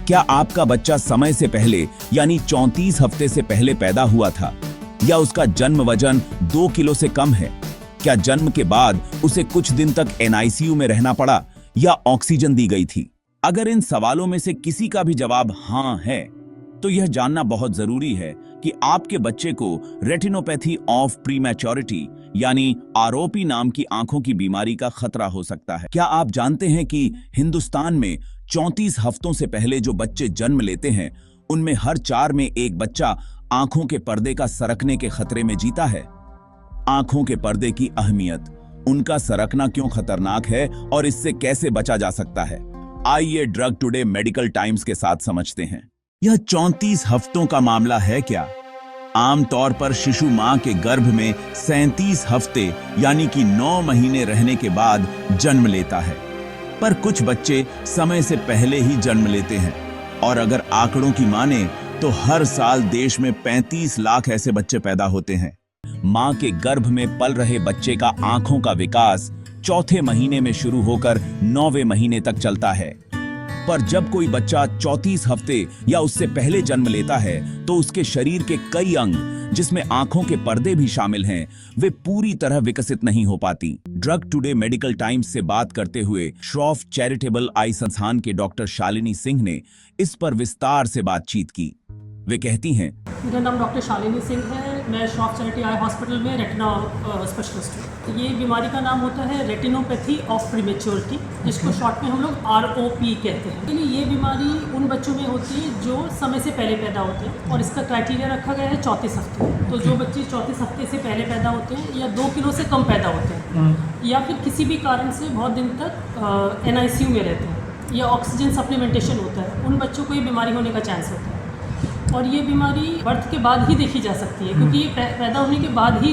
क्या आपका बच्चा समय से पहले यानी 34 हफ्ते से पहले पैदा हुआ था, या उसका जन्म वजन 2 किलो से कम है? क्या जन्म के बाद उसे कुछ दिन तक एनआईसीयू में रहना पड़ा या ऑक्सीजन दी गई थी? अगर इन सवालों में से किसी का भी जवाब हाँ है, तो यह जानना बहुत जरूरी है कि आपके बच्चे को रेटिनोपैथी ऑफ प्रीमैच्योरिटी यानी आरओपी नाम की आंखों की बीमारी का खतरा हो सकता है। क्या आप जानते हैं कि हिंदुस्तान में 34 हफ्तों से पहले जो बच्चे जन्म लेते हैं, उनमें हर 4 में एक बच्चा आंखों के पर्दे का सरकने के खतरे में जीता है? आंखों के पर्दे की अहमियत, उनका सरकना क्यों खतरनाक है और इससे कैसे बचा जा सकता है, आइए ड्रग टुडे मेडिकल टाइम्स के साथ समझते हैं। यह 34 हफ्तों का मामला है क्या? आमतौर पर शिशु मां के गर्भ में 37 हफ्ते यानी कि 9 महीने रहने के बाद जन्म लेता है, पर कुछ बच्चे समय से पहले ही जन्म लेते हैं और अगर आंकड़ों की माने तो हर साल देश में 35 लाख ऐसे बच्चे पैदा होते हैं। मां के गर्भ में पल रहे बच्चे का आंखों का विकास चौथे महीने में शुरू होकर 9वें महीने तक चलता है, पर जब कोई बच्चा 34 हफ्ते या उससे पहले जन्म लेता है तो उसके शरीर के कई अंग, जिसमें आंखों के पर्दे भी शामिल हैं, वे पूरी तरह विकसित नहीं हो पाती। ड्रग टुडे मेडिकल टाइम्स से बात करते हुए श्रॉफ चैरिटेबल आई संस्थान के डॉक्टर शालिनी सिंह ने इस पर विस्तार से बातचीत की। वे कहती हैं, मेरा नाम डॉक्टर शालिनी सिंह है। मैं श्रॉफ चैरिटी आई हॉस्पिटल में रेटिना स्पेशलिस्ट हूँ। ये बीमारी का नाम होता है रेटिनोपैथी ऑफ प्रीमेच्योरिटी, जिसको शॉर्ट में हम लोग ROP कहते हैं। लेकिन ये बीमारी उन बच्चों में होती है जो समय से पहले पैदा होते हैं और इसका क्राइटेरिया रखा गया है 34 हफ्ते। तो जो बच्चे 34 हफ्ते से पहले पैदा होते हैं या 2 किलो से कम पैदा होते हैं या फिर किसी भी कारण से बहुत दिन तक NICU में रहते हैं या ऑक्सीजन सप्लीमेंटेशन होता है, उन बच्चों को ये बीमारी होने का चांस होता है। और ये बीमारी बर्थ के बाद ही देखी जा सकती है, क्योंकि ये पैदा होने के बाद ही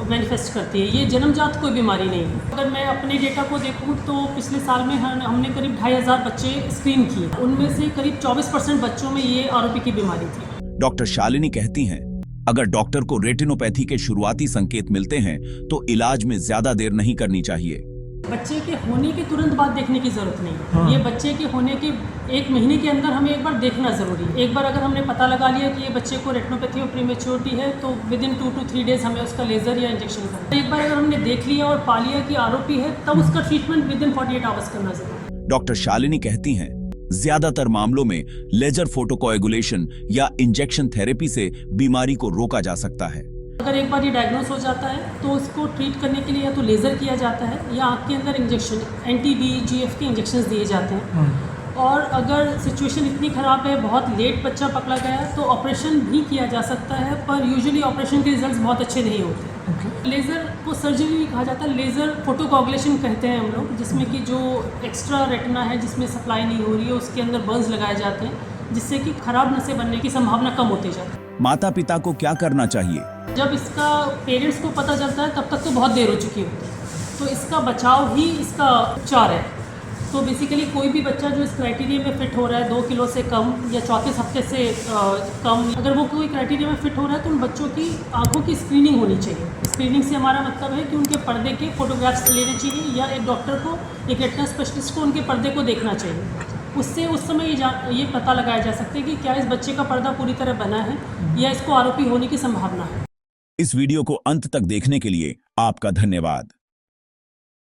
मैनिफेस्ट करती है। ये जन्मजात कोई बीमारी नहीं है। अगर मैं अपने डेटा को देखूं तो पिछले साल में हमने करीब 2500 बच्चे स्क्रीन किए, उनमें से करीब 24% बच्चों में ये ROP की बीमारी थी। डॉक्टर शालिनी कहती हैं, अगर डॉक्टर को रेटिनोपैथी के शुरुआती संकेत मिलते हैं तो इलाज में ज्यादा देर नहीं करनी चाहिए। बच्चे के होने के तुरंत बाद देखने की जरूरत नहीं है। ये बच्चे के होने के 1 महीने के अंदर हमें एक बार देखना जरूरी है। एक बार अगर हमने पता लगा लिया कि ये बच्चे को रेटिनोपैथी और प्रीमेच्योरिटी है तो विदिन 2 to 3 डेज हमें उसका लेजर या इंजेक्शन करना है। एक बार अगर हमने देख लिया और पा लिया कि ROP है, तब उसका ट्रीटमेंट विदिन 48 आवर्स करना जरूरी है। डॉक्टर शालिनी कहती हैं, ज्यादातर मामलों में लेजर फोटोकोएगुलेशन या इंजेक्शन थेरेपी से बीमारी को रोका जा सकता है। अगर एक बार ये डायग्नोस हो जाता है तो उसको ट्रीट करने के लिए या तो लेज़र किया जाता है या आँख के अंदर इंजेक्शन anti-VEGF के इंजेक्शंस दिए जाते हैं। और अगर सिचुएशन इतनी ख़राब है, बहुत लेट बच्चा पकड़ा गया, तो ऑपरेशन भी किया जा सकता है, पर यूजुअली ऑपरेशन के रिजल्ट्स बहुत अच्छे नहीं होते। लेज़र को सर्जरी भी कहा जाता है, लेज़र फोटोकोगुलेशन कहते हैं हम लोग, जिसमें कि जो एक्स्ट्रा रेटिना है जिसमें सप्लाई नहीं हो रही है उसके अंदर बर्न्स लगाए जाते हैं, जिससे कि खराब नसें बनने की संभावना कम होती जाती है। माता पिता को क्या करना चाहिए? जब इसका पेरेंट्स को पता चलता है तब तक तो बहुत देर हो चुकी होती है, तो इसका बचाव ही इसका उपचार है। तो बेसिकली कोई भी बच्चा जो इस क्राइटेरिया में फिट हो रहा है, 2 किलो से कम या 34 हफ्ते से कम, अगर वो कोई क्राइटेरिया में फिट हो रहा है तो उन बच्चों की आंखों की स्क्रीनिंग होनी चाहिए। स्क्रीनिंग से हमारा मतलब है कि उनके पर्दे के फोटोग्राफ्स लेने चाहिए या एक डॉक्टर को, एक रेटिना स्पेशलिस्ट को उनके पर्दे को देखना चाहिए। उससे उस समय ये पता लगाया जा सकता है कि क्या इस बच्चे का पर्दा पूरी तरह बना है या इसको ROP होने की संभावना है। इस वीडियो को अंत तक देखने के लिए आपका धन्यवाद।